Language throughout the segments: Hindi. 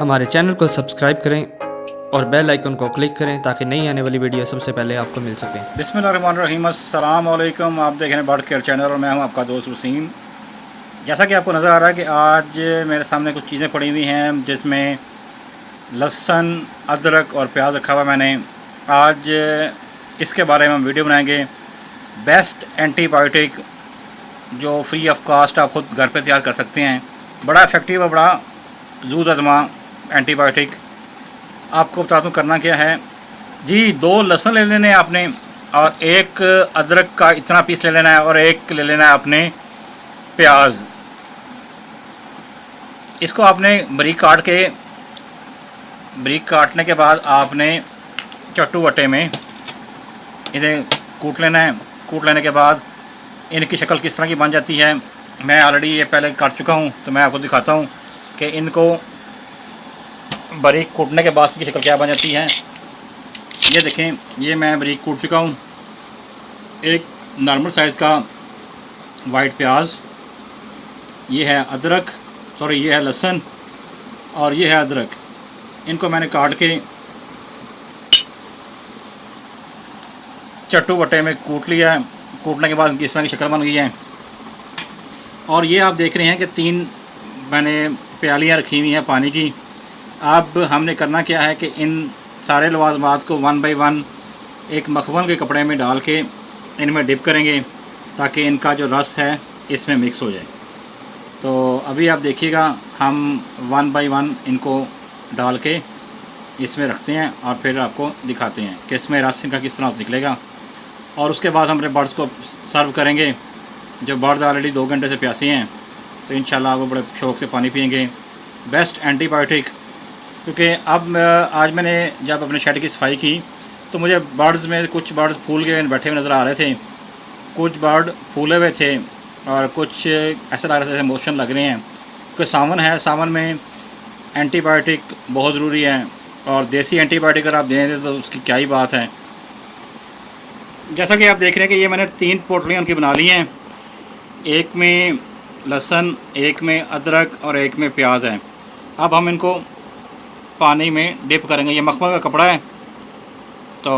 हमारे चैनल को सब्सक्राइब करें और बेल आइकन को क्लिक करें ताकि नई आने वाली वीडियो सबसे पहले आपको मिल सके। बिस्मिल्लाहिर्रहमानिर्रहीम, अस्सलाम वालेकुम। आप देख रहे हैं बर्ड केयर चैनल और मैं हूं आपका दोस्त वसीम। जैसा कि आपको नज़र आ रहा है कि आज मेरे सामने कुछ चीज़ें पड़ी हुई हैं जिसमें लहसुन, अदरक और प्याज रखा हुआ मैंने। आज इसके बारे में हम वीडियो बनाएंगे। बेस्ट एंटीबायोटिक जो फ्री ऑफ कास्ट आप ख़ुद घर पे तैयार कर सकते हैं। बड़ा इफ़ेक्टिव और बड़ा ज़ूदज़मा एंटीबायोटिक। आपको बता दूँ करना क्या है जी। 2 लहसुन ले लेने हैं आपने और 1 अदरक का इतना पीस ले लेना है और 1 ले लेना है आपने प्याज। इसको आपने बारीक काटने के बाद आपने चट्टू वट्टे में इन्हें कूट लेना है। कूट लेने के बाद इनकी शक्ल किस तरह की बन जाती है मैं ऑलरेडी ये पहले काट चुका हूँ, तो मैं आपको दिखाता हूँ कि इनको बारीक कूटने के बाद इसकी शक्ल क्या बन जाती है। ये देखें, ये मैं बारीक कूट चुका हूँ। एक नॉर्मल साइज़ का वाइट प्याज, ये है अदरक, सॉरी ये है लहसुन और ये है अदरक। इनको मैंने काट के चट्टू वट्टे में कूट लिया है। कूटने के बाद इस तरह की शक्ल बन गई है। और ये आप देख रहे हैं कि 3 मैंने प्यालियाँ रखी हुई हैं पानी की। अब हमने करना क्या है कि इन सारे लवाज़मात को 1 बाय 1 एक मखमल के कपड़े में डाल के इनमें डिप करेंगे ताकि इनका जो रस है इसमें मिक्स हो जाए। तो अभी आप देखिएगा, हम 1 बाय 1 इनको डाल के इसमें रखते हैं और फिर आपको दिखाते हैं कि इसमें रस इनका किस तरह निकलेगा। और उसके बाद हम अपने बर्ड्स को सर्व करेंगे। जो बर्ड्स ऑलरेडी 2 घंटे से प्यासे हैं तो इंशाल्लाह वो बड़े शौक़ से पानी पियेंगे। बेस्ट एंटीबायोटिक, क्योंकि अब आज मैंने जब अपने शेड की सफाई की तो मुझे बर्ड्स में कुछ बर्ड्स फूल के बैठे हुए नज़र आ रहे थे, कुछ बर्ड फूले हुए थे और कुछ ऐसा लग रहा था जैसे मोशन लग रहे हैं। क्योंकि सावन है, सावन में एंटीबायोटिक बहुत ज़रूरी है और देसी एंटीबायोटिक अगर आप दें तो उसकी क्या ही बात है। जैसा कि आप देख रहे हैं कि ये मैंने 3 पोटलियाँ उनकी बना ली हैं। एक में लहसुन, एक में अदरक और एक में प्याज है। अब हम इनको पानी में डिप करेंगे। ये मखमल का कपड़ा है तो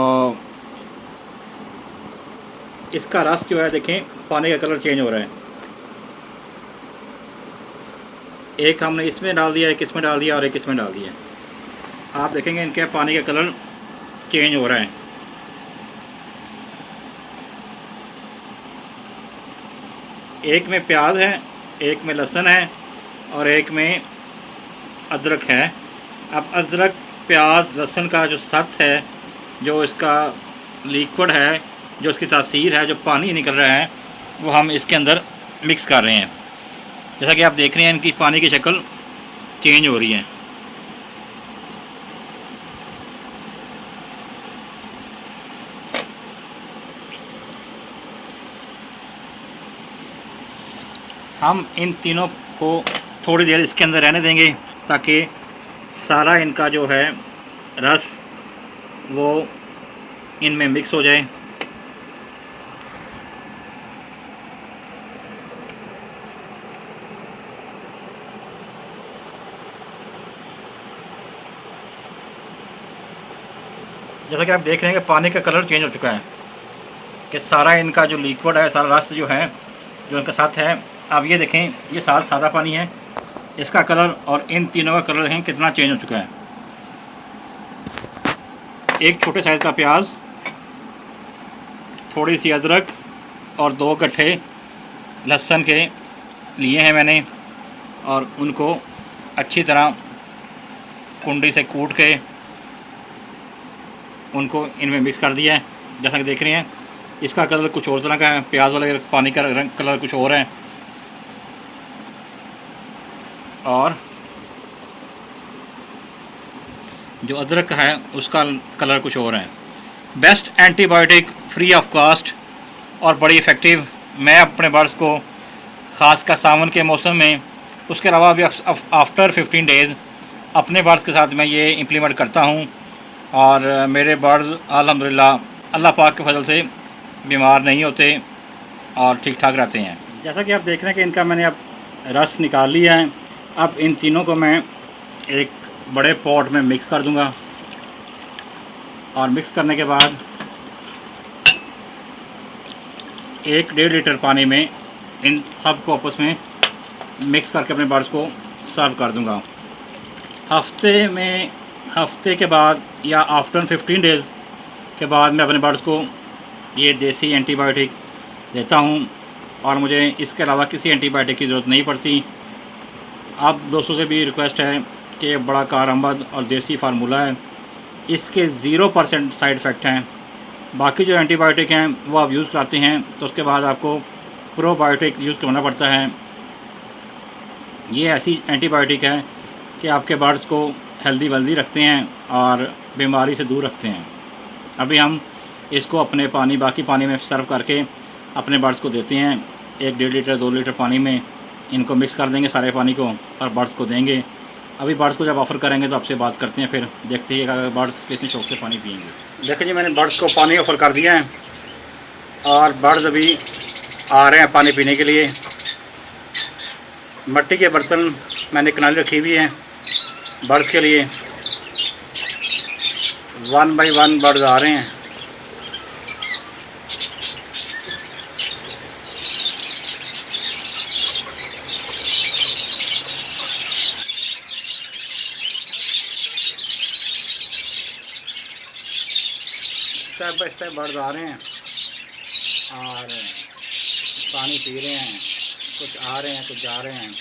इसका रस जो है देखें, पानी का कलर चेंज हो रहा है। एक हमने इसमें डाल दिया, एक इसमें डाल दिया और एक इसमें डाल दिया। आप देखेंगे इनके पानी का कलर चेंज हो रहा है। एक में प्याज है, एक में लहसुन है और एक में अदरक है। अब अदरक, प्याज, लहसुन का जो सत है, जो इसका लिक्विड है, जो इसकी तासीर है, जो पानी निकल रहा है, वो हम इसके अंदर मिक्स कर रहे हैं। जैसा कि आप देख रहे हैं इनकी पानी की शक्ल चेंज हो रही है। हम इन तीनों को थोड़ी देर इसके अंदर रहने देंगे ताकि सारा इनका जो है रस वो इनमें मिक्स हो जाए। जैसा कि आप देख रहे हैं कि पानी का कलर चेंज हो चुका है, कि सारा इनका जो लिक्विड है, सारा रस जो है, जो इनका साथ है। अब ये देखें, ये सादा पानी है, इसका कलर और इन तीनों का कलर देखें कितना चेंज हो चुका है। एक छोटे साइज़ का प्याज, थोड़ी सी अदरक और 2 गट्ठे लहसुन के लिए हैं मैंने और उनको अच्छी तरह कुंडी से कूट के उनको इनमें मिक्स कर दिया है। जैसा कि देख रहे हैं इसका कलर कुछ और तरह का है, प्याज वाले पानी का रंग कलर कुछ और है और जो अदरक का है उसका कलर कुछ और है। Best antibiotic, free of cost और बड़ी इफ़ेक्टिव। मैं अपने बर्ड्स को ख़ास कर सावन के मौसम में, उसके अलावा भी आफ्टर 15 डेज़ अपने बर्ड्स के साथ मैं ये इम्प्लीमेंट करता हूँ और मेरे बर्ड्स अल्हम्दुलिल्लाह अल्लाह पाक के फजल से बीमार नहीं होते और ठीक ठाक रहते हैं। जैसा कि आप देख रहे हैं कि इनका मैंने अब रस निकाल लिया है। अब इन तीनों को मैं एक बड़े पॉट में मिक्स कर दूंगा और मिक्स करने के बाद 1-1.5 लीटर पानी में इन सब को आपस में मिक्स करके अपने बर्ड्स को सर्व कर दूंगा। हफ्ते के बाद या आफ्टर 15 डेज़ के बाद मैं अपने बर्ड्स को ये देसी एंटीबायोटिक देता हूँ और मुझे इसके अलावा किसी एंटीबायोटिक की ज़रूरत नहीं पड़ती। आप दोस्तों से भी रिक्वेस्ट है कि ये बड़ा कारआमद और देसी फार्मूला है, इसके 0% साइड इफ़ेक्ट हैं। बाकी जो एंटीबायोटिक हैं वो आप यूज़ कराते हैं तो उसके बाद आपको प्रोबायोटिक यूज़ करना पड़ता है। ये ऐसी एंटीबायोटिक है कि आपके बर्ड्स को हेल्दी वेल्दी रखते हैं और बीमारी से दूर रखते हैं। अभी हम इसको अपने बाकी पानी में सर्व करके अपने बर्ड्स को देते हैं। 1-1.5 लीटर 2 लीटर पानी में इनको मिक्स कर देंगे सारे पानी को और बर्ड्स को देंगे। अभी बर्ड्स को जब ऑफ़र करेंगे तो आपसे बात करते हैं, फिर देखते हैं कि बर्ड्स कितने शौक से पानी पिएंगे। देखिए जी, मैंने बर्ड्स को पानी ऑफ़र कर दिया है और बर्ड्स अभी आ रहे हैं पानी पीने के लिए। मिट्टी के बर्तन मैंने किनारे रखी हुई है बर्ड्स के लिए। 1 बाय 1 बर्ड्स आ रहे हैं। स्टेप बाय स्टेप बर्ड्स आ रहे हैं और पानी पी रहे हैं। कुछ आ रहे हैं, कुछ जा रहे हैं।